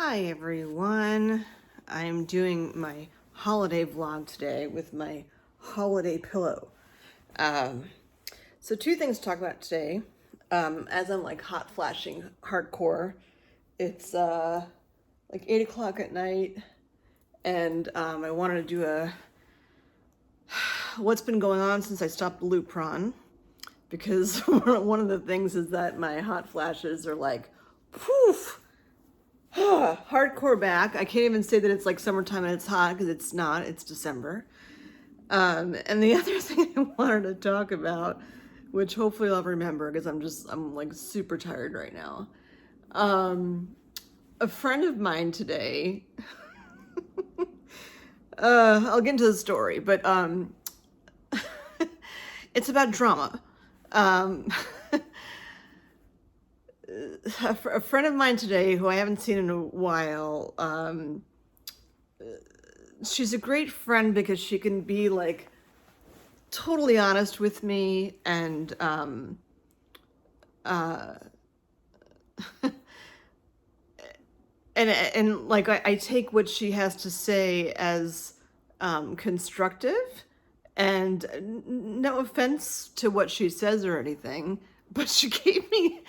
Hi everyone. I'm doing my holiday vlog today with my holiday pillow. Um, so two things to talk about today. As I'm like hot flashing hardcore, it's like 8 o'clock at night, and I wanted to do a what's been going on since I stopped Lupron, because one of the things is that my hot flashes are like, poof, hardcore back. I can't even say that it's like summertime and it's hot because it's not. It's December. And the other thing I wanted to talk about, which hopefully I'll remember because I'm like super tired right now. A friend of mine today, I'll get into the story, but it's about drama. Um, a friend of mine today who I haven't seen in a while, she's a great friend because she can be like totally honest with me and and like I take what she has to say as constructive, and no offense to what she says or anything, but she gave me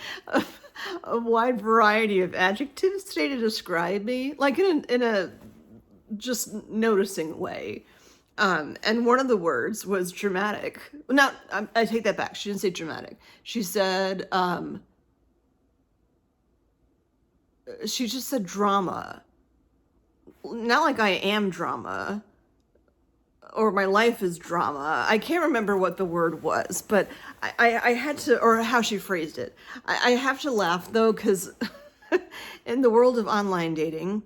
a wide variety of adjectives today to describe me, like in a just noticing way. And one of the words was dramatic. Not, I take that back. She didn't say dramatic. She said, she just said drama. Not like I am drama or my life is drama. I can't remember what the word was, but I had to, or how she phrased it. I have to laugh though, because in the world of online dating,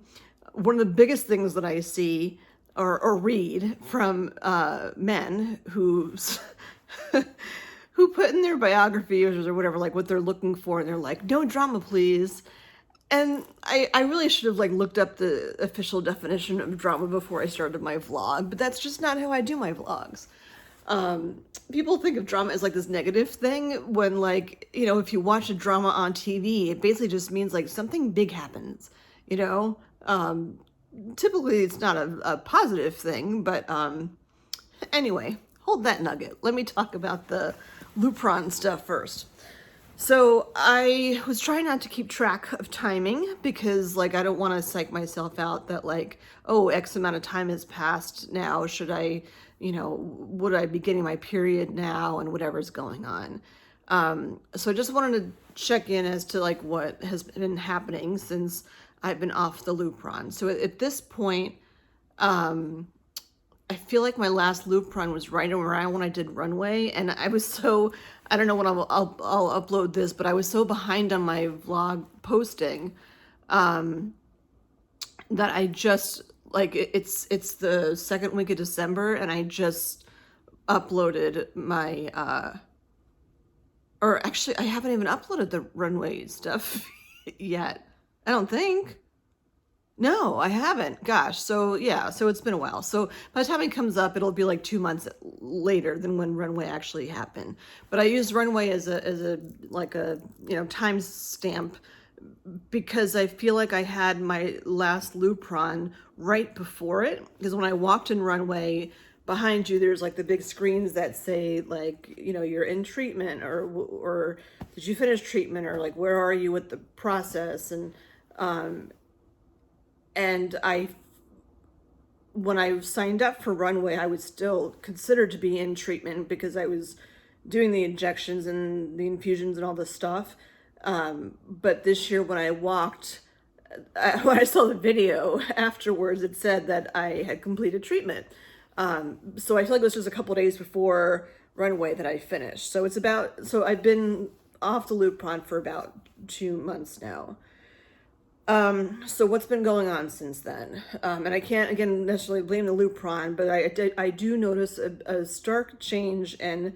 one of the biggest things that I see or read from men who who put in their biographies or whatever, like what they're looking for, and they're like, no drama, please. And I really should have like looked up the official definition of drama before I started my vlog, but that's just not how I do my vlogs. People think of drama as like this negative thing when, like, you know, if you watch a drama on TV, it basically just means like something big happens, you know? Typically it's not a positive thing, but anyway, hold that nugget. Let me talk about the Lupron stuff first. So I was trying not to keep track of timing because, like, I don't want to psych myself out that, like, oh, X amount of time has passed now. Should I, you know, would I be getting my period now and whatever's going on? So I just wanted to check in as to, like, what has been happening since I've been off the Lupron. So at this point, I feel like my last Lupron was right around when I did Runway, and I was so, I don't know when I'll upload this, but I was so behind on my vlog posting that I just, like, it's the second week of December, and I just uploaded my, or actually, I haven't even uploaded the Runway stuff yet. I don't think. No, I haven't. Gosh, so yeah, so it's been a while. So by the time it comes up, it'll be like 2 months later than when Runway actually happened. But I use Runway as a like a, you know, time stamp because I feel like I had my last Lupron right before it. Because when I walked in Runway, behind you there's like the big screens that say, like, you know, you're in treatment, or did you finish treatment, or like where are you with the process, and when I signed up for Runway, I was still considered to be in treatment because I was doing the injections and the infusions and all this stuff. But this year when I walked, when I saw the video afterwards, it said that I had completed treatment. So I feel like it was just a couple days before Runway that I finished. So so I've been off the Lupron for about 2 months now. So what's been going on since then? And I can't, again, necessarily blame the Lupron, but I do notice a stark change in,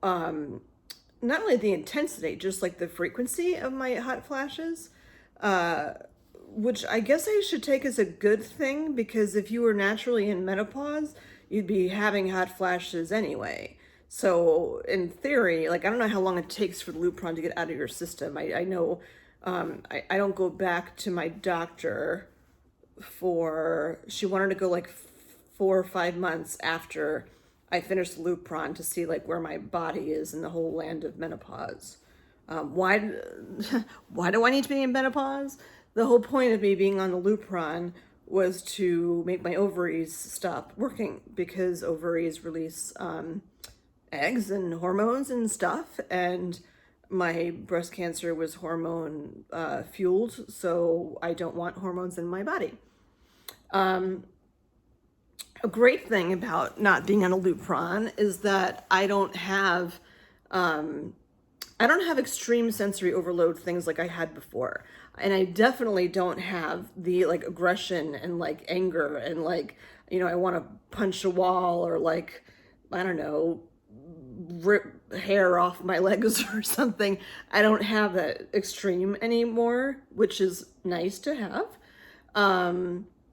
not only the intensity, just like the frequency of my hot flashes, which I guess I should take as a good thing, because if you were naturally in menopause, you'd be having hot flashes anyway. So in theory, like, I don't know how long it takes for the Lupron to get out of your system. I know I don't go back to my doctor she wanted to go like 4 or 5 months after I finished Lupron to see like where my body is in the whole land of menopause. Why, why do I need to be in menopause? The whole point of me being on the Lupron was to make my ovaries stop working, because ovaries release eggs and hormones and stuff, and my breast cancer was hormone fueled, so I don't want hormones in my body. A great thing about not being on a Lupron is that I don't have extreme sensory overload things like I had before. And I definitely don't have the like aggression and like anger and like, I want to punch a wall or like, I don't know, rip hair off my legs or something. I don't have that extreme anymore, which is nice to have.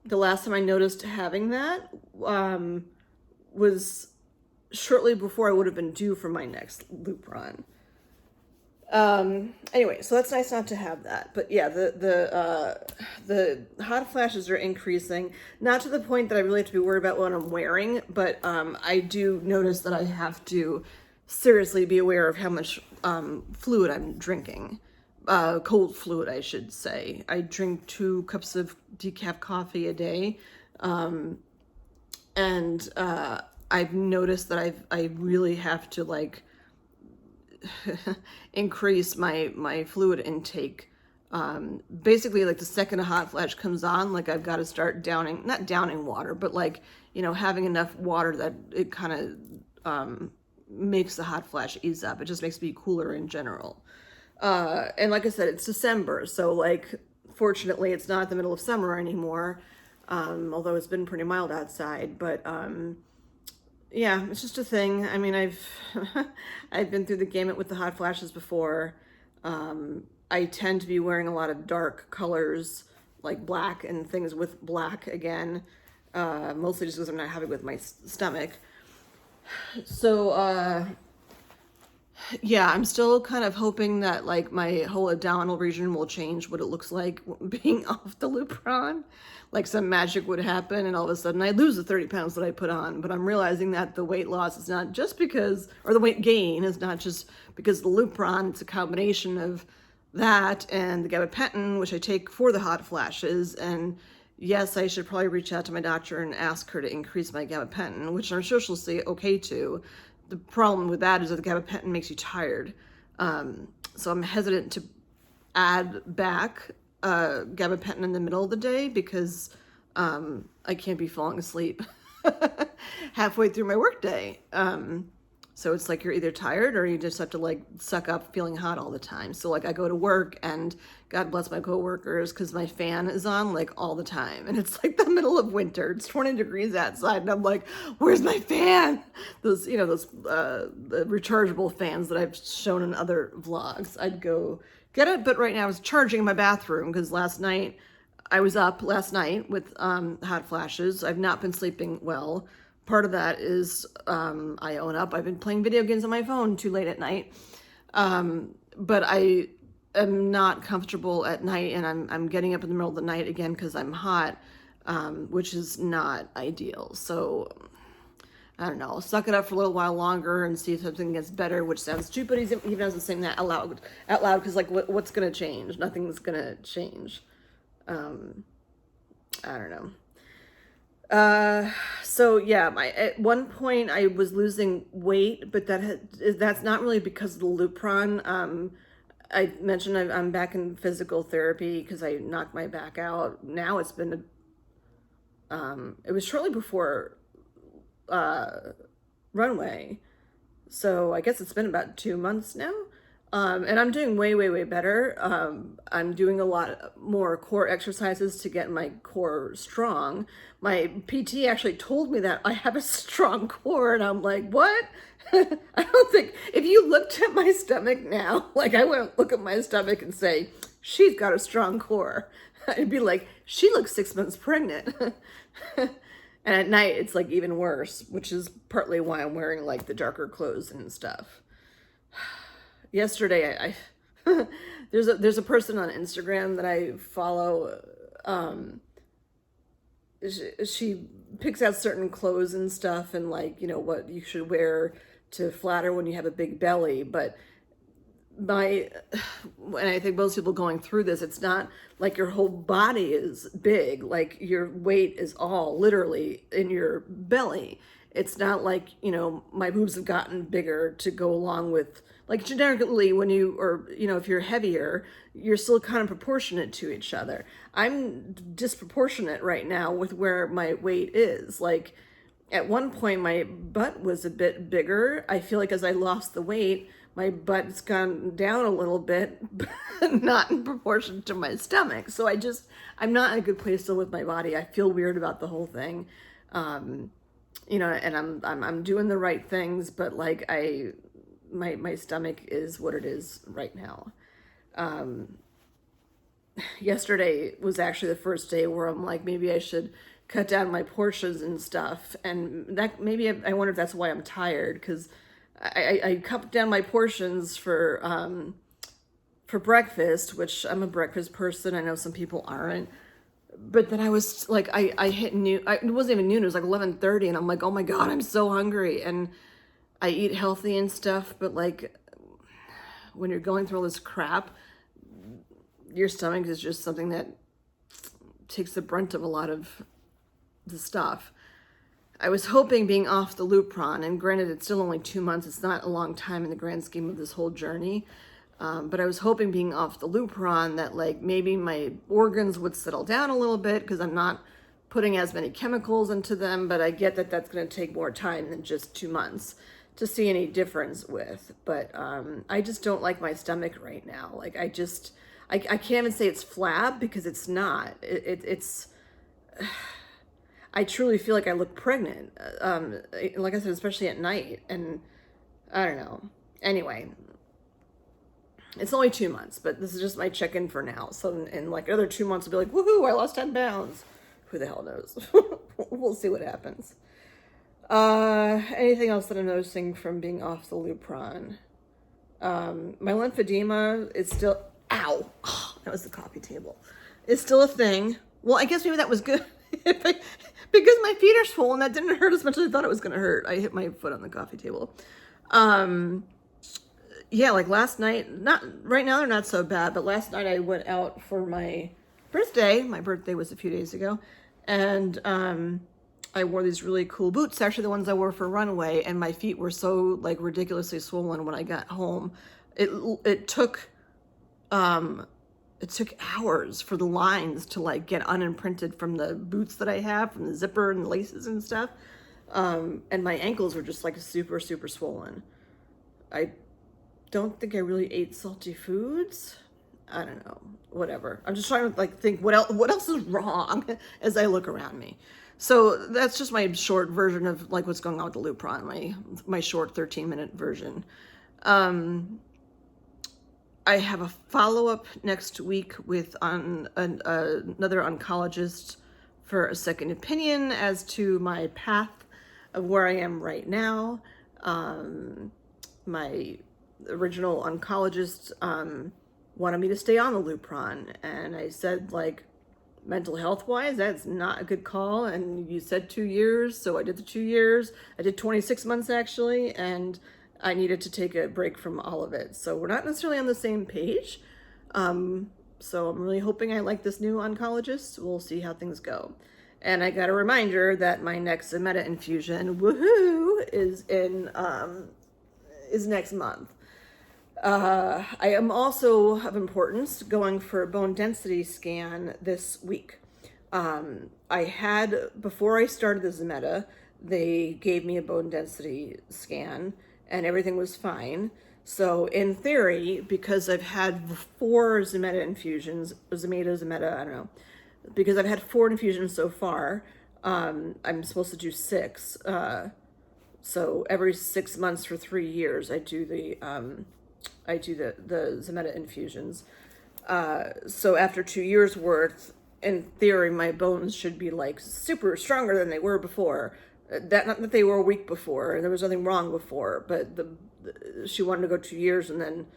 The last time I noticed having that was shortly before I would have been due for my next Lupron. Anyway, so that's nice not to have that. But yeah, the hot flashes are increasing, not to the point that I really have to be worried about what I'm wearing, but I do notice that I have to seriously be aware of how much fluid I'm drinking. Cold fluid, I should say. I drink 2 cups of decaf coffee a day. And I've noticed that I really have to like increase my fluid intake. Basically, like the second a hot flash comes on, like I've got to start not downing water, but like, having enough water that it kind of makes the hot flash ease up. It just makes me cooler in general. And like I said, it's December, so like, fortunately, it's not the middle of summer anymore, although it's been pretty mild outside, but yeah, it's just a thing. I mean, I've been through the gamut with the hot flashes before. I tend to be wearing a lot of dark colors, like black and things with black again, mostly just because I'm not happy with my stomach. So, yeah, I'm still kind of hoping that like my whole abdominal region will change what it looks like being off the Lupron. Like some magic would happen and all of a sudden I lose the 30 pounds that I put on. But I'm realizing that the weight loss is not just because, or the weight gain is not just because of the Lupron. It's a combination of that and the gabapentin, which I take for the hot flashes. And yes, I should probably reach out to my doctor and ask her to increase my gabapentin, which I'm sure she'll say okay to. The problem with that is that the gabapentin makes you tired. So I'm hesitant to add back gabapentin in the middle of the day because I can't be falling asleep halfway through my workday. So it's like you're either tired or you just have to like suck up feeling hot all the time. So like I go to work and God bless my coworkers because my fan is on like all the time. And it's like the middle of winter. It's 20 degrees outside. And I'm like, where's my fan? Those the rechargeable fans that I've shown in other vlogs. I'd go get it. But right now I was charging in my bathroom because I was up last night with hot flashes. I've not been sleeping well. Part of that is, I own up, I've been playing video games on my phone too late at night. But I am not comfortable at night, and I'm getting up in the middle of the night again because I'm hot, which is not ideal. So I don't know, I'll suck it up for a little while longer and see if something gets better, which sounds stupid even as I'm saying that out loud, because like what's gonna change? Nothing's gonna change. I don't know. So yeah, at one point I was losing weight, but that's not really because of the Lupron. I mentioned I'm back in physical therapy because I knocked my back out. Now it's been, it was shortly before, runway. So I guess it's been about 2 months now. And I'm doing way, way, way better. I'm doing a lot more core exercises to get my core strong. My PT actually told me that I have a strong core, and I'm like, what? I don't think, if you looked at my stomach now, like I wouldn't look at my stomach and say, she's got a strong core. I'd be like, she looks 6 months pregnant. And at night, it's like even worse, which is partly why I'm wearing like the darker clothes and stuff. Yesterday, There's a person on Instagram that I follow. She picks out certain clothes and stuff, and like, what you should wear to flatter when you have a big belly. But my and I think most people going through this, it's not like your whole body is big, like your weight is all literally in your belly. It's not like, my boobs have gotten bigger to go along with, like, generically, when you, or if you're heavier, you're still kind of proportionate to each other. I'm disproportionate right now with where my weight is. Like, at one point my butt was a bit bigger. I feel like as I lost the weight, my butt's gone down a little bit, but not in proportion to my stomach. So I'm not in a good place still with my body. I feel weird about the whole thing. And I'm doing the right things, but like my stomach is what it is right now. Yesterday was actually the first day where I'm like, maybe I should cut down my portions and stuff. And that, maybe I wonder if that's why I'm tired, because I cut down my portions for breakfast, which I'm a breakfast person. I know some people aren't. But then I was like, I hit noon. It wasn't even noon. It was like 11:30, and I'm like, oh my God, I'm so hungry. And I eat healthy and stuff, but like, when you're going through all this crap, your stomach is just something that takes the brunt of a lot of the stuff. I was hoping being off the Lupron, and granted, it's still only 2 months. It's not a long time in the grand scheme of this whole journey. But I was hoping being off the Lupron that like maybe my organs would settle down a little bit, because I'm not putting as many chemicals into them. But I get that that's going to take more time than just 2 months to see any difference with. But I just don't like my stomach right now. Like, I can't even say it's flab, because it's not. It's I truly feel like I look pregnant. Like I said, especially at night. And I don't know. Anyway, it's only 2 months, but this is just my check-in for now. So in like another 2 months, I'll be like, woohoo, I lost 10 pounds. Who the hell knows? We'll see what happens. Anything else that I'm noticing from being off the Lupron? My lymphedema is still, ow, oh, that was the coffee table. It's still a thing. Well, I guess maybe that was good. Because my feet are swollen, that didn't hurt as much as I thought it was going to hurt. I hit my foot on the coffee table. Yeah, like last night, not right now, they're not so bad, but last night I went out for my birthday. My birthday was a few days ago. And I wore these really cool boots, actually the ones I wore for Runway, and my feet were so like ridiculously swollen when I got home. It took hours for the lines to like get unimprinted from the boots that I have, from the zipper and the laces and stuff. And my ankles were just like super, super swollen. I don't think I really ate salty foods. I don't know, whatever. I'm just trying to like think what else is wrong as I look around me. So that's just my short version of like what's going on with the Lupron, my short 13-minute version. I have a follow-up next week with another oncologist for a second opinion as to my path of where I am right now. My original oncologist wanted me to stay on the Lupron, and I said, like, mental health wise, that's not a good call. And you said 2 years, so I did the 2 years. I did 26 months actually, and I needed to take a break from all of it. So we're not necessarily on the same page. So I'm really hoping I like this new oncologist. We'll see how things go. And I got a reminder that my next Meta infusion, woohoo, is next month. I am also of importance going for a bone density scan this week. Before I started the Zometa, they gave me a bone density scan and everything was fine. So in theory, because I've had 4 Zometa infusions, Zometa, I don't know, because I've had 4 infusions so far, I'm supposed to do 6. So every 6 months for 3 years, I do the Zometa infusions. So after 2 years worth, in theory, my bones should be like super stronger than they were before. Not that they were weak before, there was nothing wrong before, but she wanted to go 2 years and then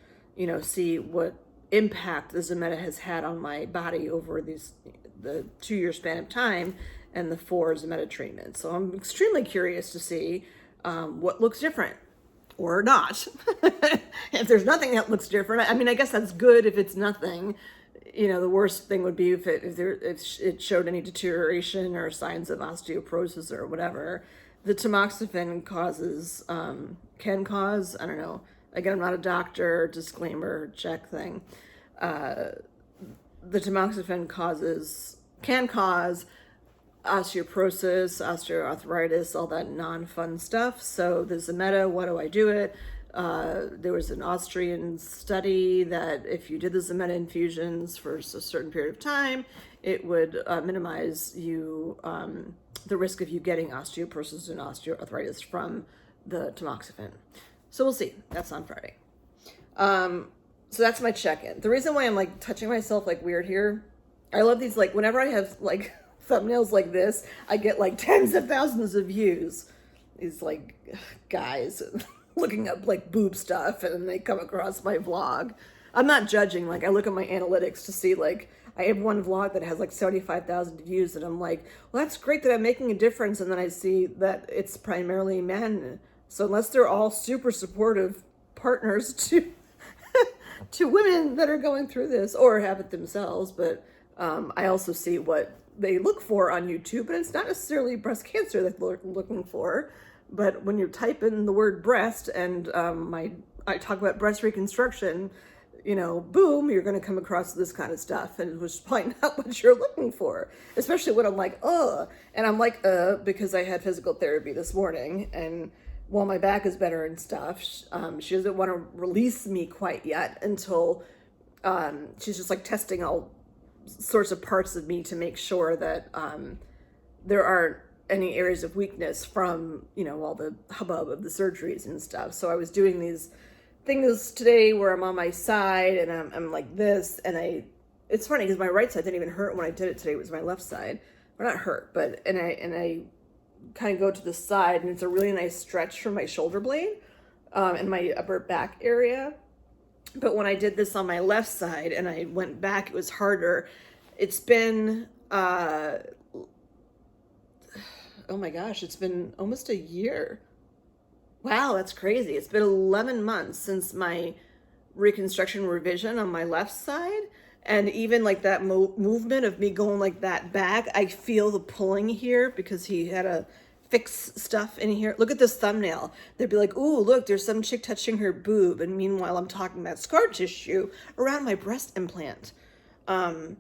see what impact the Zometa has had on my body over the 2-year span of time and the 4 Zometa treatments. So I'm extremely curious to see what looks different or not. If there's nothing that looks different, I mean, I guess that's good if it's nothing. The worst thing would be if it showed any deterioration or signs of osteoporosis or whatever. The tamoxifen can cause, I don't know. Again, I'm not a doctor, disclaimer, check thing. The tamoxifen can cause osteoporosis, osteoarthritis, all that non-fun stuff. So the Zometa, what do I do it? There was an Austrian study that if you did the Zometa infusions for a certain period of time, it would minimize the risk of you getting osteoporosis and osteoarthritis from the tamoxifen. So we'll see. That's on Friday. So that's my check-in. The reason why I'm like touching myself like weird here, I love these, like whenever I have like thumbnails like this, I get like tens of thousands of views. These like guys looking up like boob stuff and then they come across my vlog. I'm not judging. Like I look at my analytics to see, like I have one vlog that has like 75,000 views and I'm like, well, that's great that I'm making a difference. And then I see that it's primarily men. So unless they're all super supportive partners to to women that are going through this or have it themselves, but I also see what they look for on YouTube, but it's not necessarily breast cancer that they're looking for. But when you type in the word breast and I talk about breast reconstruction, boom, you're going to come across this kind of stuff, and which is probably not what you're looking for, especially when I'm like, and I'm like, because I had physical therapy this morning, and while my back is better and stuff, she doesn't want to release me quite yet until she's just like testing all sorts of parts of me to make sure that there aren't any areas of weakness from, all the hubbub of the surgeries and stuff. So I was doing these things today where I'm on my side and I'm like this, and it's funny because my right side didn't even hurt when I did it today. It was my left side. Or not hurt, but, and I kind of go to the side, and it's a really nice stretch from my shoulder blade and my upper back area. But when I did this on my left side and I went back, it was harder. It's been, oh my gosh, it's been almost a year. Wow, that's crazy. It's been 11 months since my reconstruction revision on my left side. And even like that movement of me going like that back, I feel the pulling here because he had to fix stuff in here. Look at this thumbnail. They'd be like, ooh, look, there's some chick touching her boob. And meanwhile, I'm talking about scar tissue around my breast implant. But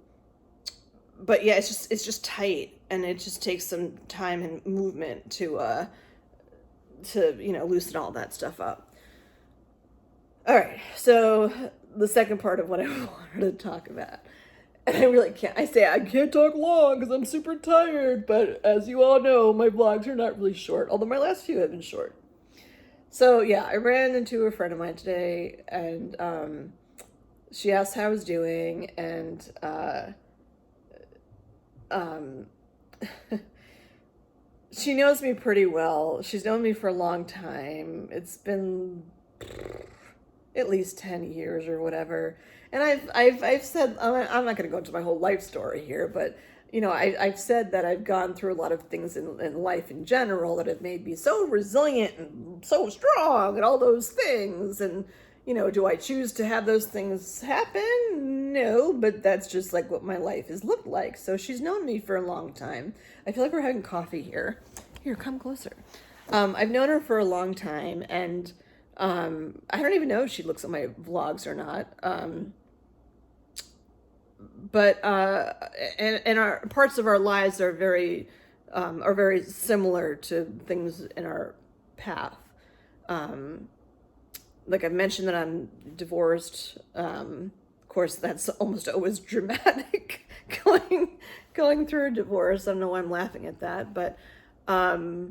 yeah, it's just tight. And it just takes some time and movement to loosen all that stuff up. All right, so the second part of what I wanted to talk about, and I really can't, I can't talk long because I'm super tired, but as you all know, my vlogs are not really short, although my last few have been short. So yeah, I ran into a friend of mine today, and she asked how I was doing, and she knows me pretty well. She's known me for a long time. It's been at least 10 years or whatever. And I've said, I'm not going to go into my whole life story here, but I've said that I've gone through a lot of things in life in general that have made me so resilient and so strong and all those things. And, do I choose to have those things happen? No, but that's just like what my life has looked like. So she's known me for a long time. I feel like we're having coffee here. Here, come closer. I've known her for a long time, and I don't even know if she looks at my vlogs or not. But and our parts of our lives are very similar to things in our path. Like I've mentioned that I'm divorced. Of course, that's almost always dramatic going through a divorce. I don't know why I'm laughing at that, but yeah,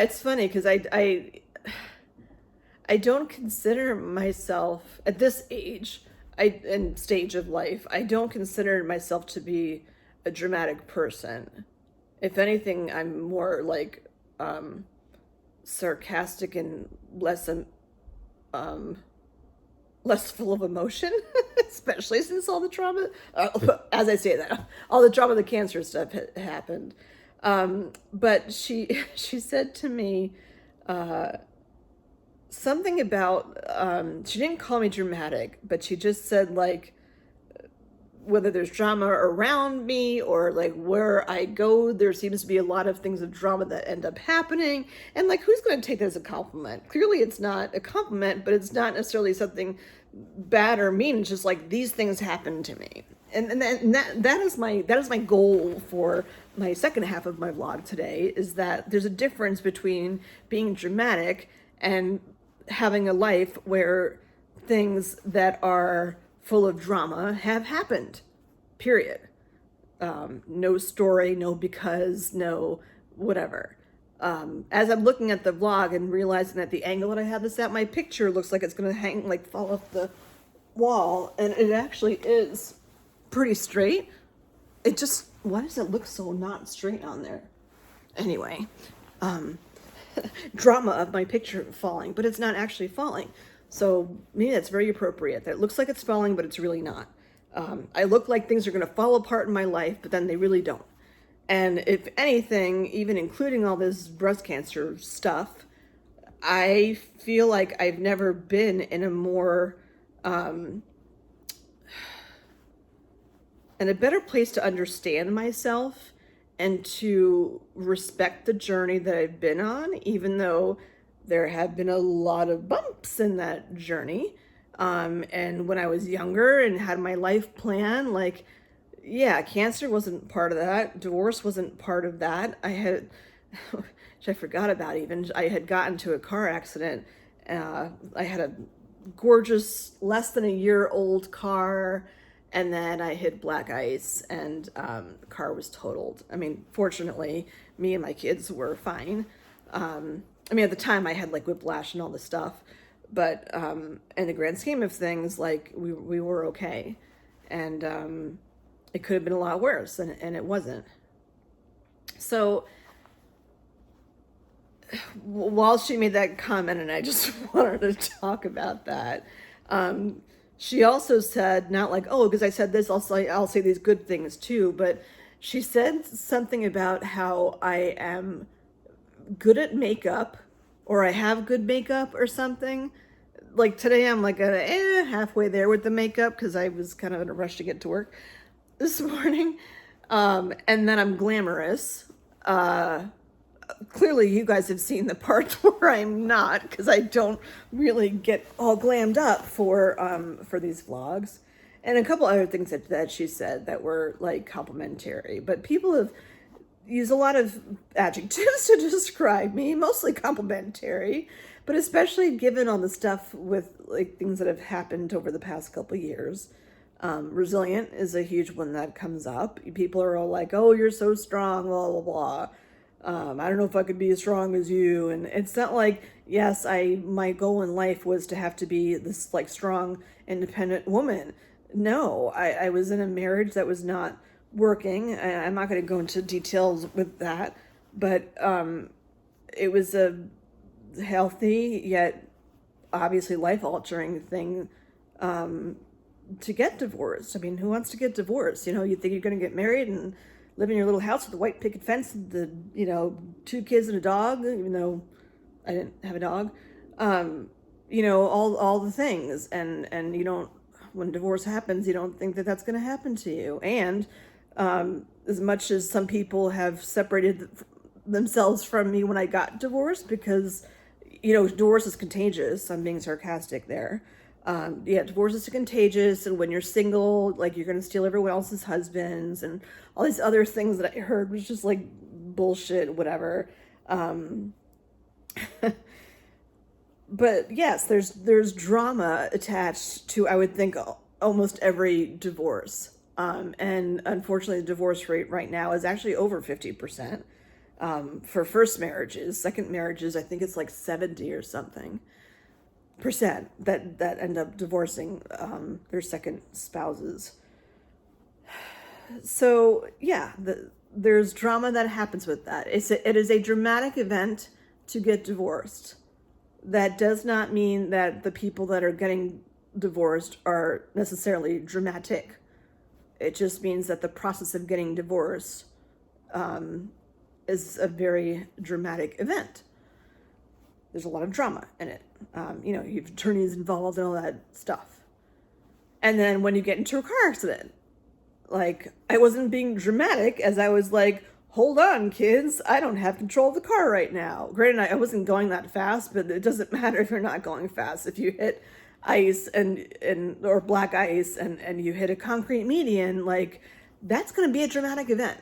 it's funny because I don't consider myself at this age and stage of life, I don't consider myself to be a dramatic person. If anything, I'm more like sarcastic and less less full of emotion, especially since all the trauma, as I say that, all the trauma, the cancer stuff happened. But she said to me, something about, she didn't call me dramatic, but she just said, like, whether there's drama around me or like where I go, there seems to be a lot of things of drama that end up happening. And like, who's going to take that as a compliment? Clearly it's not a compliment, but it's not necessarily something bad or mean. It's just like, these things happen to me. And that is my goal for my second half of my vlog today, is that there's a difference between being dramatic and having a life where things that are full of drama have happened, period. No story, no because, no whatever. As I'm looking at the vlog and realizing that the angle that I have this at, my picture looks like it's gonna hang, like fall off the wall, and it actually is pretty straight. It just, why does it look so not straight on there? Anyway, drama of my picture falling, but it's not actually falling. So maybe that's very appropriate. That looks like it's falling, but it's really not. I look like things are going to fall apart in my life, but then they really don't. And if anything, even including all this breast cancer stuff, I feel like I've never been in a more, in a better place to understand myself and to respect the journey that I've been on, even though there have been a lot of bumps in that journey. And when I was younger and had my life plan, like, yeah, cancer wasn't part of that. Divorce wasn't part of that. I had, which I forgot about even, I had gotten to a car accident. I had a gorgeous, less than a year old car. And then I hit black ice and the car was totaled. I mean, fortunately, me and my kids were fine. I mean, at the time I had like whiplash and all this stuff, but in the grand scheme of things, like we were okay. And it could have been a lot worse, and it wasn't. So while she made that comment, and I just wanted to talk about that, she also said, not like, oh, because I said this, I'll say these good things too, but she said something about how I am good at makeup, or I have good makeup or something. Like today I'm like halfway there with the makeup because I was kind of in a rush to get to work this morning. And then I'm glamorous. Clearly you guys have seen the parts where I'm not, because I don't really get all glammed up for these vlogs. And a couple other things that she said that were like complimentary, but people have use a lot of adjectives to describe me, mostly complimentary, but especially given all the stuff with like things that have happened over the past couple of years. Resilient is a huge one that comes up. People are all like, oh, you're so strong, blah, blah, blah. I don't know if I could be as strong as you. And it's not like, yes, my goal in life was to have to be this like strong, independent woman. No, I was in a marriage that was not working. I'm not going to go into details with that, but it was a healthy yet obviously life-altering thing to get divorced. I mean, who wants to get divorced? You know, you think you're going to get married and live in your little house with a white picket fence, and the 2 kids and a dog, even though I didn't have a dog. All the things, and you don't, when divorce happens, you don't think that that's going to happen to you. And as much as some people have separated themselves from me when I got divorced, because, divorce is contagious. I'm being sarcastic there. Divorce is contagious. And when you're single, like, you're going to steal everyone else's husbands and all these other things that I heard was just like bullshit, whatever. But yes, there's drama attached to, I would think, almost every divorce. And unfortunately, the divorce rate right now is actually over 50%. For first marriages. Second marriages, I think it's like 70 or something percent that end up divorcing their second spouses. So yeah, there's drama that happens with that. It is a dramatic event to get divorced. That does not mean that the people that are getting divorced are necessarily dramatic. It just means that the process of getting divorced is a very dramatic event. There's a lot of drama in it. You have attorneys involved and all that stuff. And then when you get into a car accident, like, I wasn't being dramatic as I was like, hold on, kids, I don't have control of the car right now. Granted, I wasn't going that fast, but it doesn't matter if you're not going fast. If you hit ice or black ice and you hit a concrete median, like, that's going to be a dramatic event.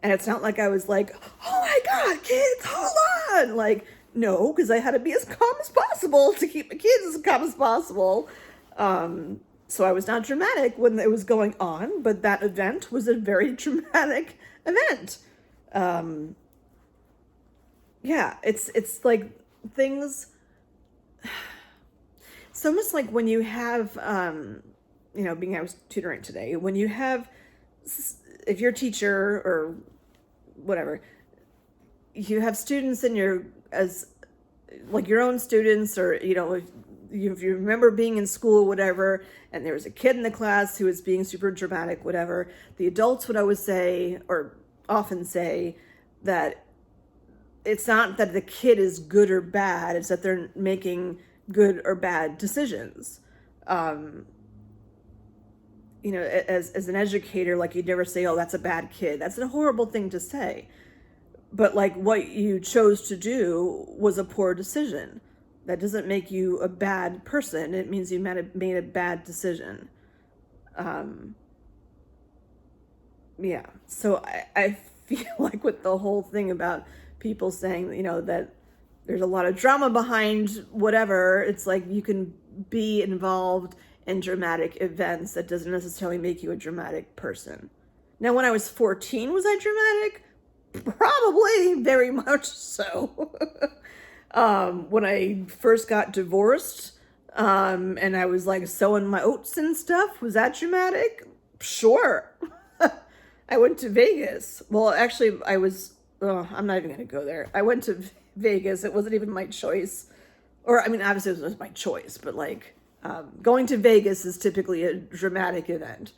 And it's not like I was like, oh my God, kids, hold on. Like, no, because I had to be as calm as possible to keep my kids as calm as possible. So I was not dramatic when it was going on, but that event was a very dramatic event. Yeah, it's like things. It's almost like when you have, being I was tutoring today, when you have, if you're a teacher or whatever, you have students in your own students, or, if you remember being in school or whatever, and there was a kid in the class who was being super dramatic, whatever, the adults would always say, or often say, that it's not that the kid is good or bad, it's that they're making good or bad decisions. As an educator, like, you'd never say, oh, that's a bad kid. That's a horrible thing to say. But, like, what you chose to do was a poor decision. That doesn't make you a bad person. It means you made a bad decision. Yeah. So I feel like with the whole thing about people saying, that there's a lot of drama behind whatever, it's like you can be involved in dramatic events. That doesn't necessarily make you a dramatic person. Now, when I was 14, was I dramatic? Probably, very much so. When I first got divorced, and I was like sowing my oats and stuff, was that dramatic? Sure. I went to Vegas. Well, actually, I'm not even going to go there. I went to Vegas. It wasn't even my choice. Or, I mean, obviously it was my choice, but like, going to Vegas is typically a dramatic event.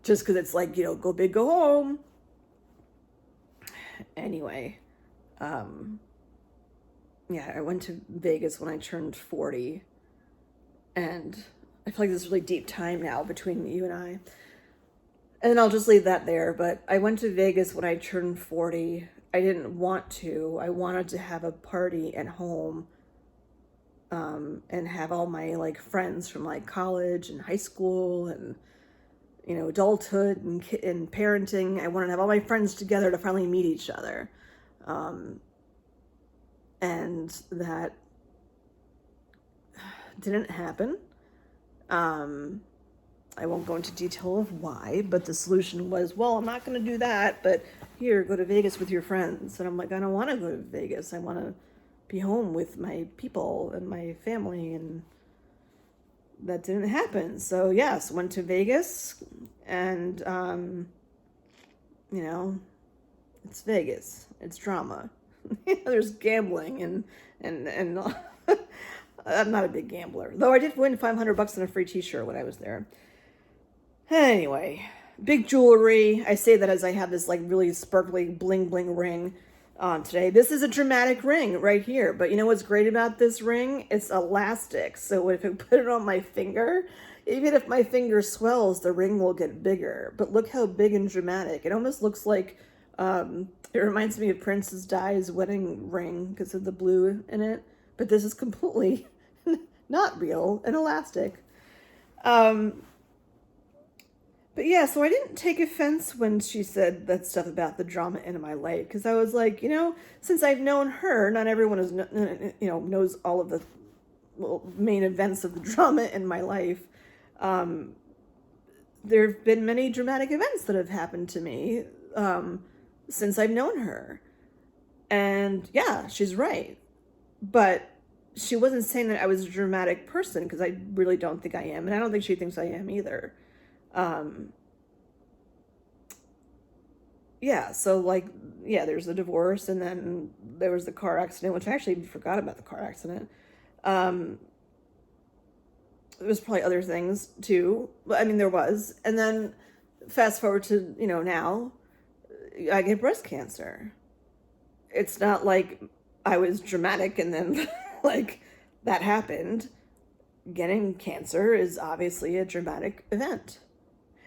Just because it's like, go big, go home. Anyway, yeah, I went to Vegas when I turned 40, and I feel like this is really deep time now between you and I. And then I'll just leave that there, but I went to Vegas when I turned 40. I didn't want to. I wanted to have a party at home, and have all my, like, friends from, like, college and high school and, adulthood and parenting. I wanted to have all my friends together to finally meet each other. And that didn't happen. I won't go into detail of why, but the solution was, well, I'm not going to do that, but here, go to Vegas with your friends. And I'm like, I don't want to go to Vegas. I want to be home with my people and my family, and that didn't happen. So yes, went to Vegas, and it's Vegas. It's drama. There's gambling and I'm not a big gambler, though I did win $500 and a free t-shirt when I was there. Anyway, big jewelry. I say that as I have this, like, really sparkly bling bling ring on today. This is a dramatic ring right here, but you know what's great about this ring? It's elastic, so if I put it on my finger, even if my finger swells, the ring will get bigger. But look how big and dramatic. It almost looks like, it reminds me of Princess Di's wedding ring because of the blue in it, but this is completely not real and elastic. But yeah, so I didn't take offense when she said that stuff about the drama in my life, because I was like, since I've known her, not everyone is, knows all of the main events of the drama in my life. There have been many dramatic events that have happened to me since I've known her. And yeah, she's right. But she wasn't saying that I was a dramatic person, because I really don't think I am. And I don't think she thinks I am either. Yeah, so there's the divorce, and then there was the car accident, which I actually forgot about the car accident. There was probably other things too. I mean, there was. And then fast forward to, now, I get breast cancer. It's not like I was dramatic and then like that happened. Getting cancer is obviously a dramatic event.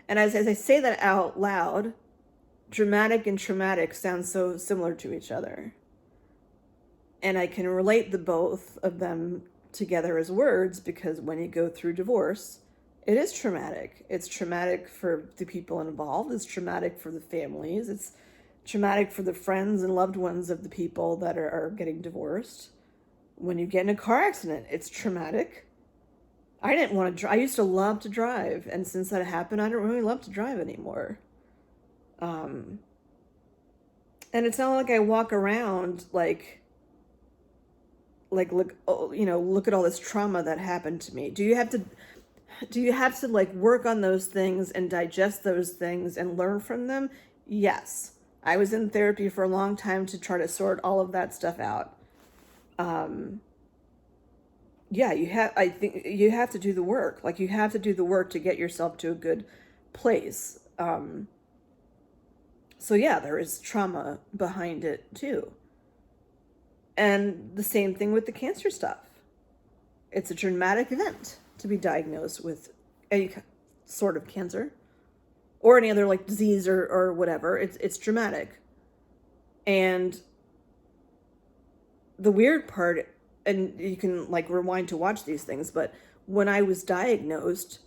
And as I say that out loud, dramatic and traumatic sound so similar to each other. And I can relate the both of them together as words because when you go through divorce, it is traumatic. It's traumatic for the people involved. It's traumatic for the families. It's traumatic for the friends and loved ones of the people that are getting divorced. When you get in a car accident, it's traumatic. I didn't want to drive. I used to love to drive. And since that happened, I don't really love to drive anymore. And it's not like I walk around like look, look at all this trauma that happened to me. Do you have to like work on those things and digest those things and learn from them? Yes. I was in therapy for a long time to try to sort all of that stuff out. Yeah, I think you have to do the work. Like you have to do the work to get yourself to a good place. So yeah, there is trauma behind it too. And the same thing with the cancer stuff. It's a dramatic event to be diagnosed with any sort of cancer or any other like disease or whatever. It's dramatic. And the weird part, and you can like rewind to watch these things, but when I was diagnosed,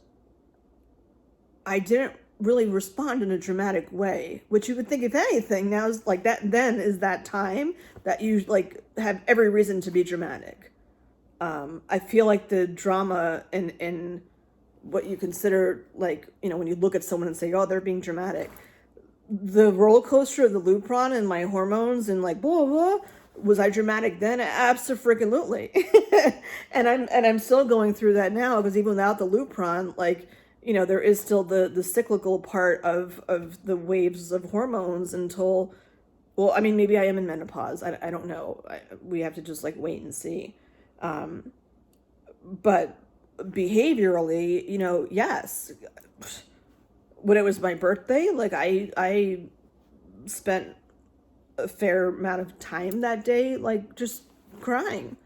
I didn't really respond in a dramatic way, which you would think if anything now is like that, then is that time that you like have every reason to be dramatic. I feel like the drama in what you consider like, when you look at someone and say, oh, they're being dramatic, the roller coaster of the Lupron and my hormones and like blah blah. Was I dramatic then? Abso-freaking-lutely. and I'm still going through that now because even without the Lupron, like, there is still the cyclical part of the waves of hormones until, well, I mean, maybe I am in menopause. I don't know. We have to just like wait and see. But behaviorally, yes. When it was my birthday, like I spent a fair amount of time that day, like just crying.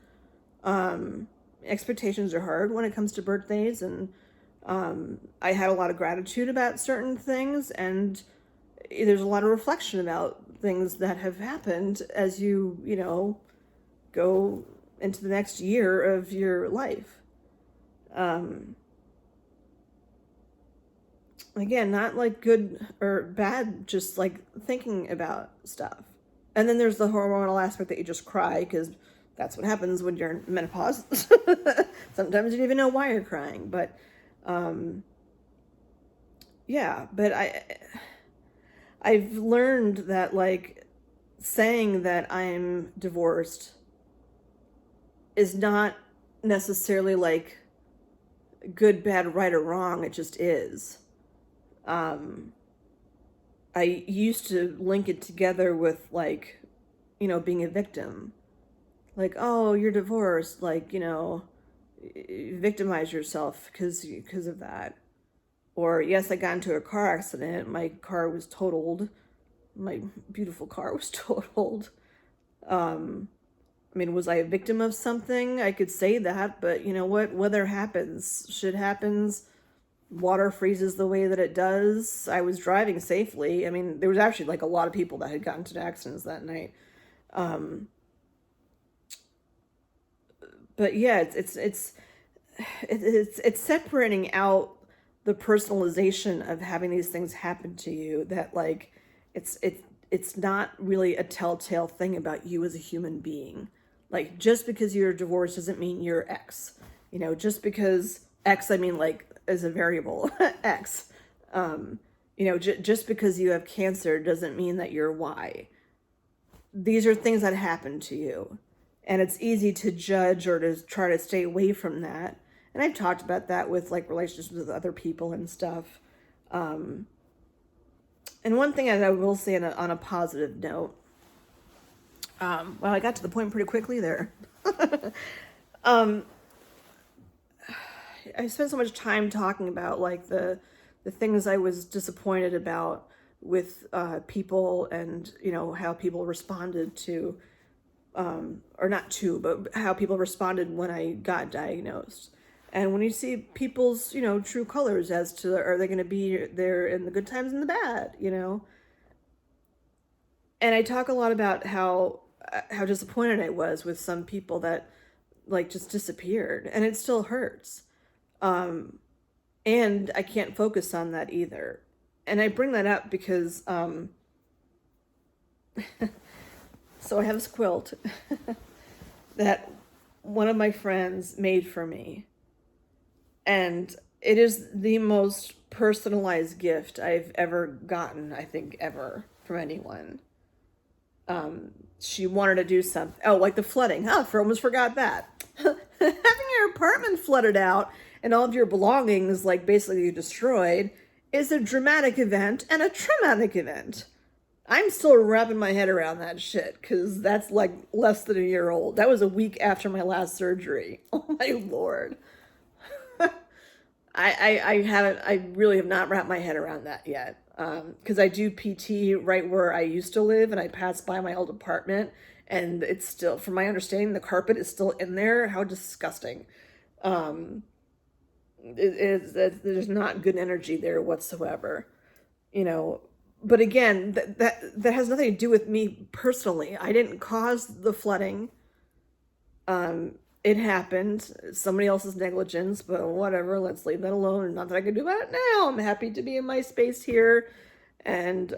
Expectations are hard when it comes to birthdays, and I had a lot of gratitude about certain things, and there's a lot of reflection about things that have happened as you go into the next year of your life. Again, not like good or bad, just like thinking about stuff. And then there's the hormonal aspect that you just cry because that's what happens when you're in menopause. Sometimes you don't even know why you're crying, but yeah, but I've learned that like saying that I'm divorced is not necessarily like good, bad, right, or wrong. It just is. I used to link it together with like, being a victim. Like, oh, you're divorced, like, victimize yourself because of that. Or yes, I got into a car accident. My car was totaled. My beautiful car was totaled. I mean, was I a victim of something? I could say that, but you know what? Weather happens. Shit happens. Water freezes the way that it does. I was driving safely. I mean, there was actually like a lot of people that had gotten into accidents that night. But yeah, it's separating out the personalization of having these things happen to you, that like it's not really a telltale thing about you as a human being. Like just because you're divorced doesn't mean you're X. Just because X, I mean like as a variable X. Just because you have cancer doesn't mean that you're Y. These are things that happen to you. And it's easy to judge or to try to stay away from that. And I've talked about that with like relationships with other people and stuff. And one thing I will say on a positive note, well, I got to the point pretty quickly there. I spent so much time talking about like the things I was disappointed about with people, and you know how people responded to, or not to, but how people responded when I got diagnosed. And when you see people's, you know, true colors as to are they going to be there in the good times and the bad, you know. And I talk a lot about how disappointed I was with some people that like just disappeared, and it still hurts. Um, and I can't focus on that either. And I bring that up because so I have this quilt that one of my friends made for me, and it is the most personalized gift I've ever gotten, I think, ever from anyone. She wanted to do something. Oh, like the flooding. I almost forgot that. Having your apartment flooded out and all of your belongings like basically destroyed is a dramatic event and a traumatic event. I'm still wrapping my head around that shit because that's like less than a year old. That was a week after my last surgery. Oh my Lord. I haven't, I really have not wrapped my head around that yet. Because I do PT right where I used to live, and I pass by my old apartment, and it's still, from my understanding, the carpet is still in there. How disgusting. Um, there's not good energy there whatsoever, you know. But again, that has nothing to do with me personally. I didn't cause the flooding. It happened. Somebody else's negligence, but whatever. Let's leave that alone. Not that I can do about it now. I'm happy to be in my space here. And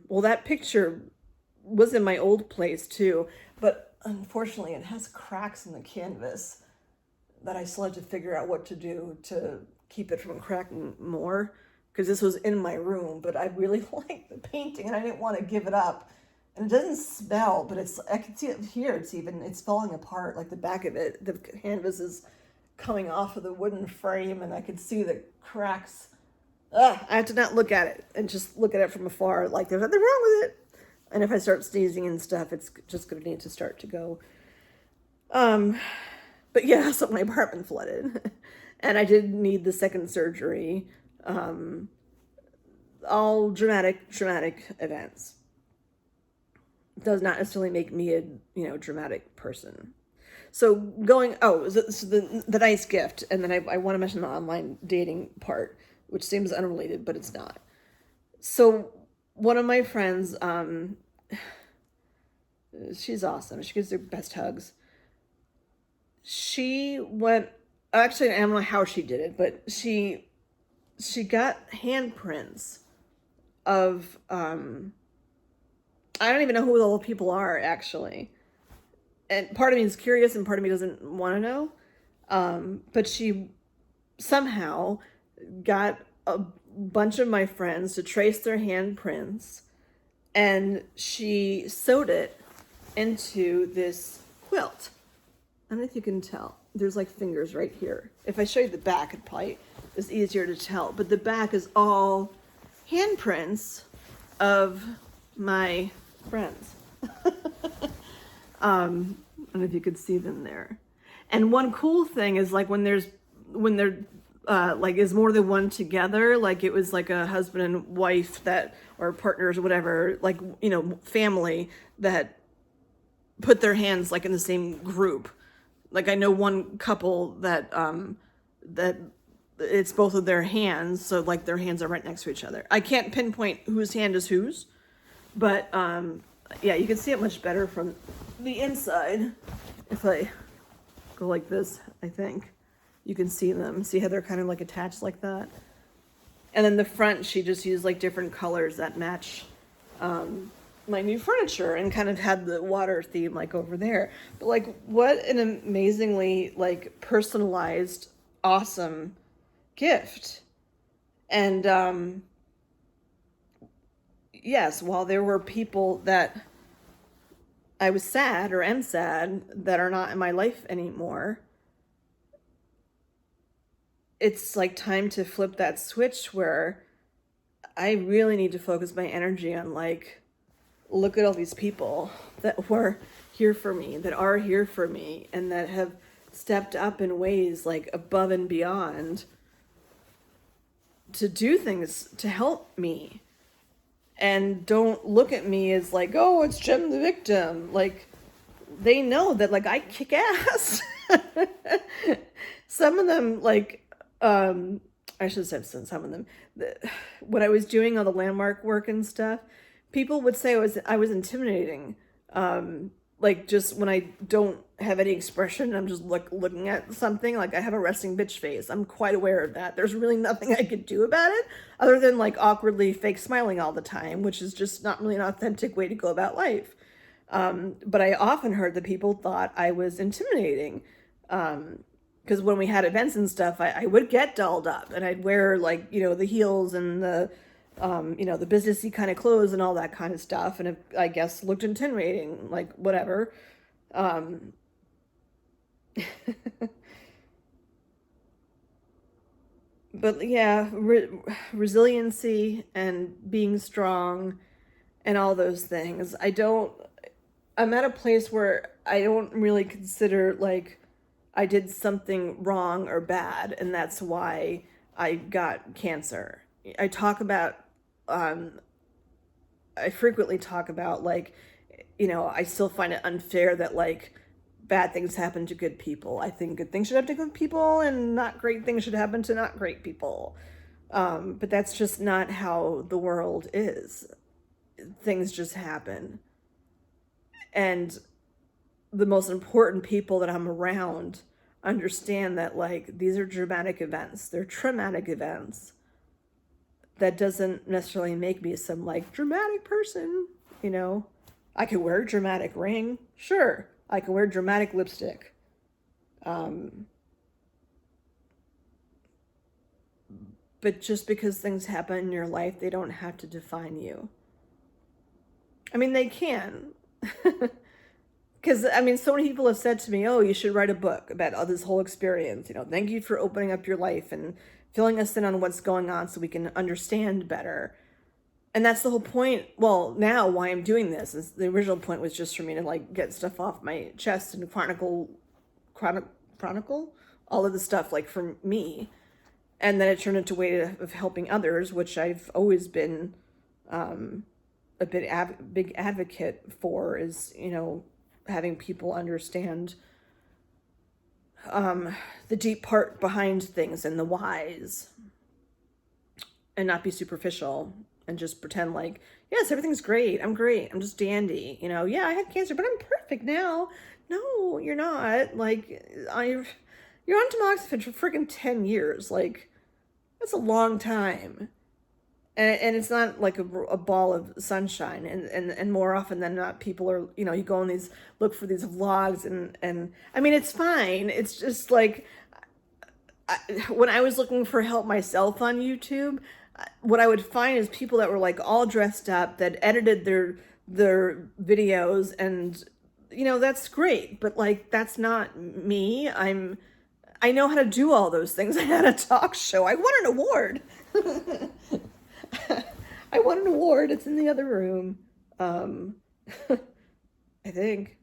well, that picture was in my old place too, but unfortunately, it has cracks in the canvas that I still have to figure out what to do to keep it from cracking more. Because this was in my room, but I really like the painting, and I didn't want to give it up. And it doesn't smell, but it's, I can see it here, it's falling apart, like the back of it, the canvas is coming off of the wooden frame, and I could see the cracks. Ugh, I have to not look at it and just look at it from afar, like there's nothing wrong with it. And if I start sneezing and stuff, it's just gonna need to start to go. But yeah, so my apartment flooded, and I did need the second surgery. All dramatic events. Does not necessarily make me a, you know, dramatic person. So going, so the nice gift, and then I want to mention the online dating part, which seems unrelated, but it's not. So one of my friends, she's awesome. She gives her best hugs. She went, actually, I don't know how she did it, but she got handprints of, I don't even know who all the people are, actually. And part of me is curious and part of me doesn't want to know. But she somehow got a bunch of my friends to trace their handprints, and she sewed it into this quilt. I don't know if you can tell. There's like fingers right here. If I show you the back, it probably is easier to tell. But the back is all handprints of my friends. I don't know if you could see them there. And one cool thing is like when they're like is more than one together, like it was like a husband and wife that, or partners or whatever, like, you know, family that put their hands like in the same group. Like I know one couple that that it's both of their hands, so like their hands are right next to each other. I can't pinpoint whose hand is whose, but yeah, you can see it much better from the inside. If I go like this, I think you can see them. See how they're kind of like attached like that? And then the front, she just used like different colors that match my new furniture, and kind of had the water theme like over there. But like, what an amazingly like personalized, awesome gift. And yes, while there were people that I was sad or am sad that are not in my life anymore, it's like time to flip that switch where I really need to focus my energy on like, look at all these people that were here for me, that are here for me, and that have stepped up in ways like above and beyond to do things to help me, and don't look at me as like, oh, it's Jem the victim. Like, they know that like I kick ass. Some of them, like, I should have said some of them. When I was doing all the landmark work and stuff, people would say I was intimidating. Like, just when I don't have any expression, I'm just looking at something. Like, I have a resting bitch face. I'm quite aware of that. There's really nothing I could do about it other than like awkwardly fake smiling all the time, which is just not really an authentic way to go about life. But I often heard that people thought I was intimidating. Because when we had events and stuff, I would get dolled up, and I'd wear like, the heels and the, the businessy kind of clothes and all that kind of stuff. And it, I guess, looked intimidating, like whatever. But yeah, resiliency and being strong and all those things. I'm at a place where I don't really consider like I did something wrong or bad, and that's why I got cancer. I talk about, I frequently talk about like, I still find it unfair that like bad things happen to good people. I think good things should happen to good people, and not great things should happen to not great people. But that's just not how the world is. Things just happen. And the most important people that I'm around understand that like these are dramatic events. They're traumatic events. That doesn't necessarily make me some like dramatic person, I could wear a dramatic ring. Sure. I can wear dramatic lipstick. But just because things happen in your life, they don't have to define you. I mean, they can. Because, I mean, so many people have said to me, oh, you should write a book about this whole experience. Thank you for opening up your life and filling us in on what's going on so we can understand better. And that's the whole point. Well, now why I'm doing this is the original point was just for me to like get stuff off my chest and chronicle all of the stuff like for me. And then it turned into a way of helping others, which I've always been a big advocate for, is, having people understand the deep part behind things and the whys, and not be superficial and just pretend like, yes, everything's great. I'm great. I'm just dandy. Yeah, I had cancer, but I'm perfect now. No, you're not. Like, you're on tamoxifen for freaking 10 years. Like, that's a long time. And it's not like a ball of sunshine. And more often than not, people are, you go on these, look for these vlogs, and I mean, it's fine. It's just like, when I was looking for help myself on YouTube, what I would find is people that were like all dressed up, that edited their videos, and that's great, but like that's not me. I know how to do all those things. I had a talk show. I won an award. I won an award. It's in the other room. I think.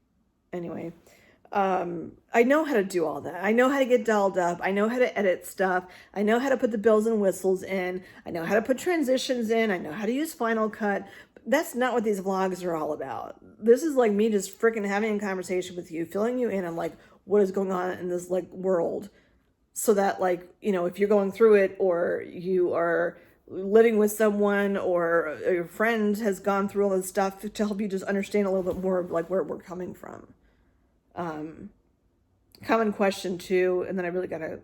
Anyway. I know how to do all that. I know how to get dolled up. I know how to edit stuff. I know how to put the bells and whistles in. I know how to put transitions in. I know how to use Final Cut. That's not what these vlogs are all about. This is like me just freaking having a conversation with you, filling you in on like what is going on in this like world, so that like, if you're going through it, or you are living with someone, or your friend has gone through all this stuff, to help you just understand a little bit more of like where we're coming from. Common question too, and then I really gotta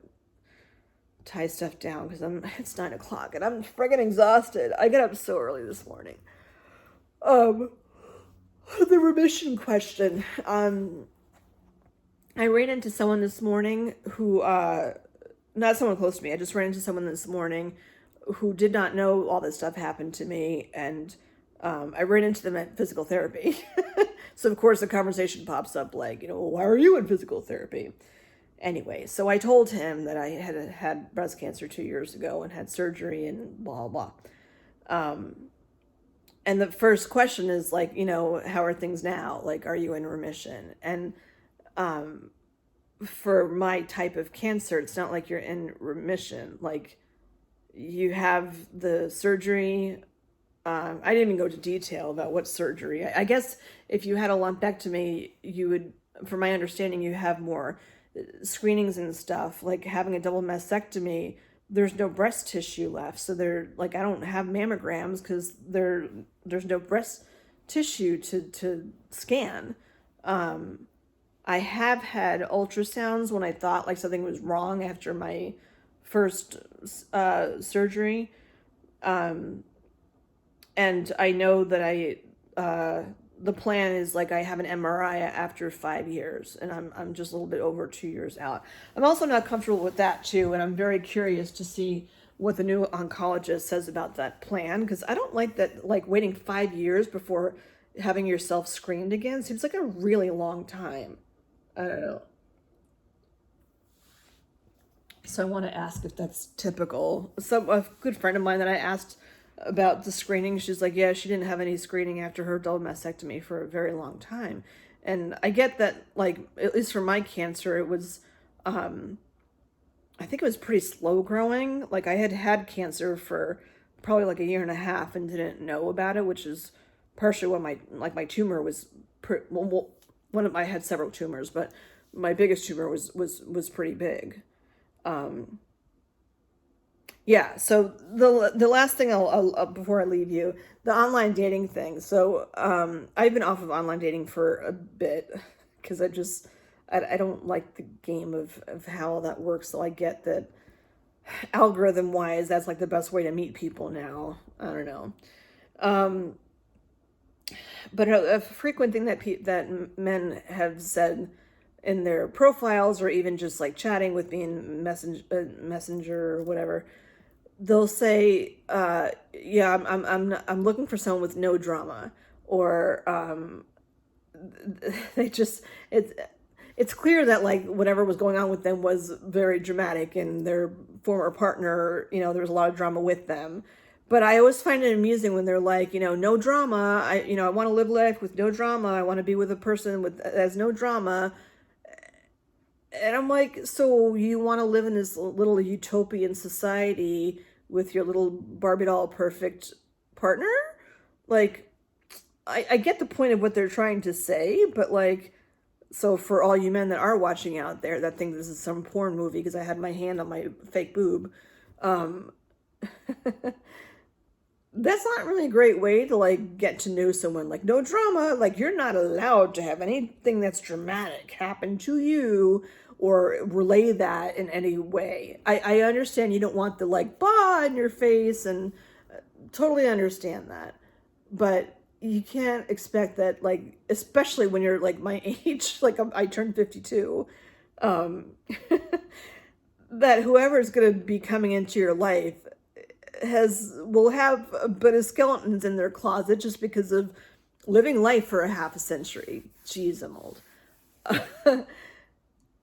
tie stuff down because it's 9:00 and I'm friggin' exhausted. I get up so early this morning. The remission question. I ran into someone this morning who, not someone close to me, I just ran into someone this morning who did not know all this stuff happened to me, and I ran into them at physical therapy. So of course the conversation pops up like, well, why are you in physical therapy? Anyway, so I told him that I had breast cancer 2 years ago and had surgery and blah, blah, blah. And the first question is like, how are things now? Like, are you in remission? And for my type of cancer, it's not like you're in remission. Like, you have the surgery. I didn't even go into detail about what surgery. I guess if you had a lumpectomy, you would, from my understanding, you have more screenings and stuff. Like having a double mastectomy, there's no breast tissue left. So they're like, I don't have mammograms because there's no breast tissue to scan. I have had ultrasounds when I thought like something was wrong after my first surgery. And I know that the plan is like I have an MRI after 5 years, and I'm just a little bit over 2 years out. I'm also not comfortable with that too, and I'm very curious to see what the new oncologist says about that plan, because I don't like that, like waiting 5 years before having yourself screened again seems like a really long time. I don't know. So I want to ask if that's typical. A good friend of mine that I asked about the screening, she's like, yeah, she didn't have any screening after her double mastectomy for a very long time. And I get that, like, at least for my cancer, it was, I think it was pretty slow growing. Like, I had had cancer for probably like a year and a half and didn't know about it, which is partially when my tumor was, one of, I had several tumors, but my biggest tumor was pretty big. Yeah, so the last thing I'll before I leave you, the online dating thing. So I've been off of online dating for a bit because I don't like the game of how that works. So I get that algorithm wise, that's like the best way to meet people now. I don't know. But a frequent thing that men have said in their profiles, or even just like chatting with me in messenger or whatever, they'll say, "Yeah, I'm looking for someone with no drama," or they just it's clear that like whatever was going on with them was very dramatic, and their former partner, there was a lot of drama with them. But I always find it amusing when they're like, no drama. I want to live life with no drama. I want to be with a person with has no drama. And I'm like, so you want to live in this little utopian society with your little Barbie doll perfect partner? Like, I get the point of what they're trying to say, but like, so for all you men that are watching out there that think this is some porn movie because I had my hand on my fake boob, that's not really a great way to like get to know someone. Like, no drama. Like, you're not allowed to have anything that's dramatic happen to you or relay that in any way. I understand you don't want the like bah in your face, and totally understand that, but you can't expect that, like, especially when you're like my age, like I turned 52, um that whoever's going to be coming into your life will have a bit of skeletons in their closet just because of living life for a half a century. Jeez, I'm old.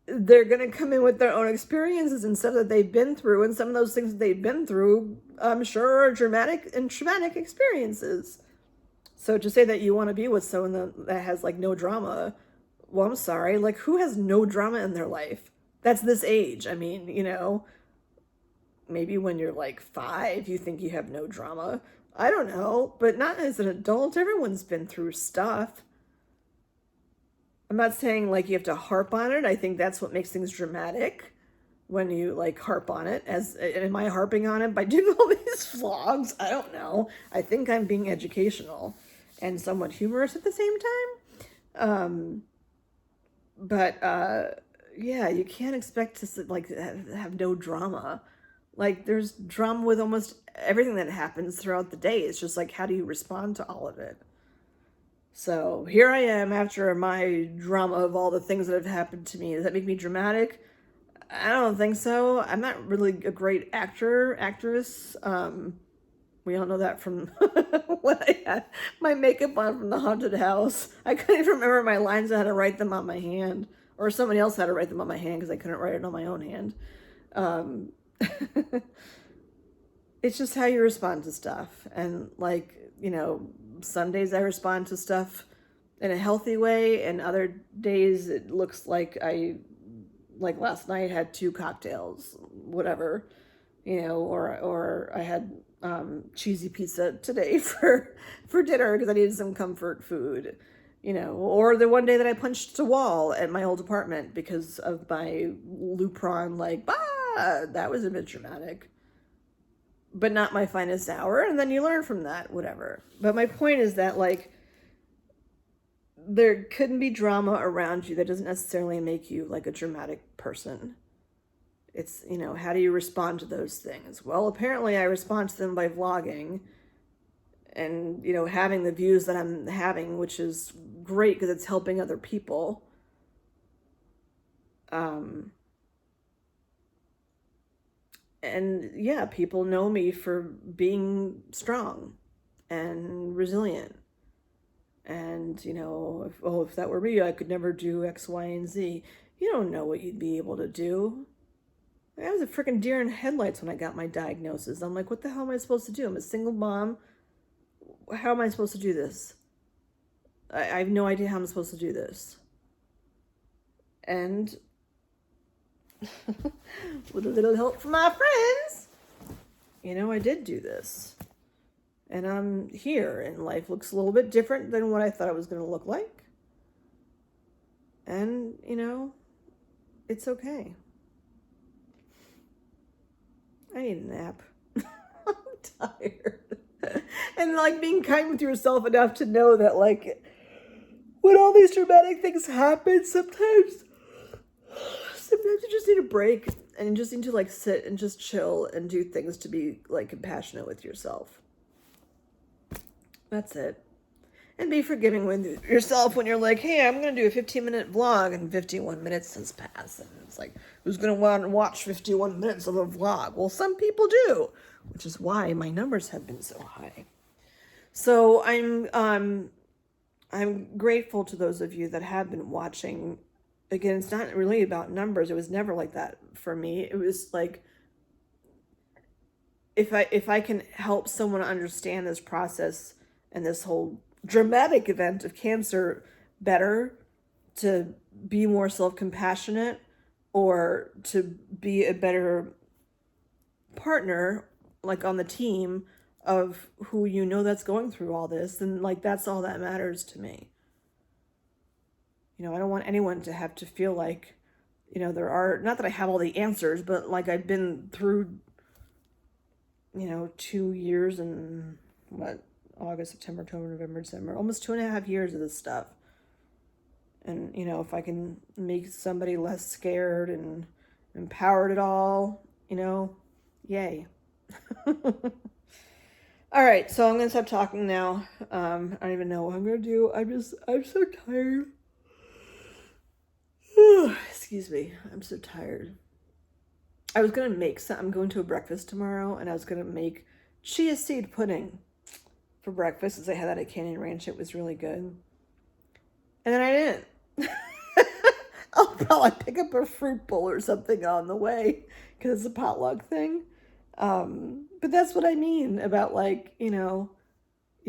They're going to come in with their own experiences and stuff that they've been through, and some of those things that they've been through, I'm sure, are dramatic and traumatic experiences. So to say that you want to be with someone that has like no drama, well, I'm sorry, like, who has no drama in their life? That's this age. I mean, maybe when you're like 5, you think you have no drama. I don't know, but not as an adult. Everyone's been through stuff. I'm not saying like you have to harp on it. I think that's what makes things dramatic when you like harp on it. Am I harping on it by doing all these vlogs? I don't know. I think I'm being educational and somewhat humorous at the same time. But yeah, you can't expect to like have no drama. Like, there's drama with almost everything that happens throughout the day. It's just like, how do you respond to all of it? So here I am after my drama of all the things that have happened to me. Does that make me dramatic? I don't think so. I'm not really a great actress. We all know that from when I had my makeup on from the haunted house. I couldn't even remember my lines. I had to write them on my hand, or somebody else had to write them on my hand because I couldn't write it on my own hand. It's just how you respond to stuff. And like, some days I respond to stuff in a healthy way, and other days it looks like I like last night had 2 cocktails, whatever, or I had cheesy pizza today for dinner because I needed some comfort food, or the one day that I punched a wall at my old apartment because of my Lupron, like, that was a bit dramatic, but not my finest hour. And then you learn from that, whatever. But my point is that, like, there couldn't be drama around you that doesn't necessarily make you like a dramatic person. It's, how do you respond to those things? Well, apparently I respond to them by vlogging and, having the views that I'm having, which is great because it's helping other people. And yeah, people know me for being strong and resilient. And, if that were me, I could never do X, Y, and Z. You don't know what you'd be able to do. I was a freaking deer in headlights when I got my diagnosis. I'm like, what the hell am I supposed to do? I'm a single mom. How am I supposed to do this? I have no idea how I'm supposed to do this. And with a little help from my friends, I did do this. And I'm here, and life looks a little bit different than what I thought it was going to look like. And, it's okay. I need a nap. I'm tired. And, like, being kind with yourself enough to know that, like, when all these dramatic things happen, sometimes you just need a break, and you just need to, like, sit and just chill and do things to be, like, compassionate with yourself. That's it. And be forgiving with yourself when you're like, hey, I'm going to do a 15-minute vlog, and 51 minutes has passed. And it's like, who's going to want to watch 51 minutes of a vlog? Well, some people do, which is why my numbers have been so high. So I'm grateful to those of you that have been watching. Again, it's not really about numbers. It was never like that for me. It was like, if I can help someone understand this process and this whole dramatic event of cancer better, to be more self-compassionate or to be a better partner, like on the team of who that's going through all this, then like that's all that matters to me. I don't want anyone to have to feel like, there are, not that I have all the answers, but like I've been through, 2 years and August, September, October, November, December, almost 2.5 years of this stuff. And, if I can make somebody less scared and empowered at all, yay. All right, so I'm going to stop talking now. I don't even know what I'm going to do. I'm so tired. Excuse me. I'm so tired. I was going to make I'm going to a breakfast tomorrow, and I was going to make chia seed pudding for breakfast, as I had that at Canyon Ranch. It was really good. And then I didn't. I'll probably pick up a fruit bowl or something on the way, because it's a potluck thing. But that's what I mean about, like, you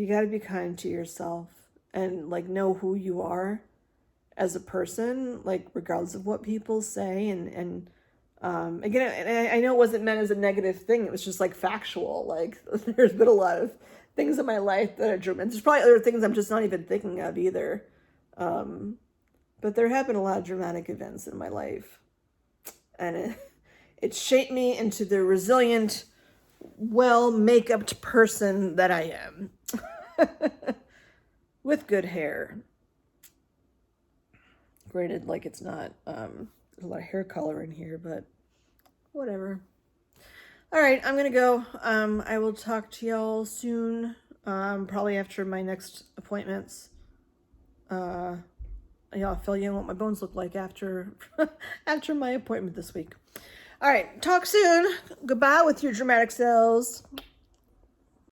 got to be kind to yourself and, like, know who you are as a person, like, regardless of what people say. And again, I know it wasn't meant as a negative thing. It was just, like, factual. Like, there's been a lot of things in my life that are dramatic. There's probably other things I'm just not even thinking of either. But there have been a lot of dramatic events in my life. And it shaped me into the resilient, well-make-upped person that I am. With good hair. Granted, like, it's not a lot of hair color in here, but whatever. All right, I'm going to go. I will talk to y'all soon, probably after my next appointments. I'll fill you in what my bones look like after my appointment this week. All right, talk soon. Goodbye with your dramatic selves.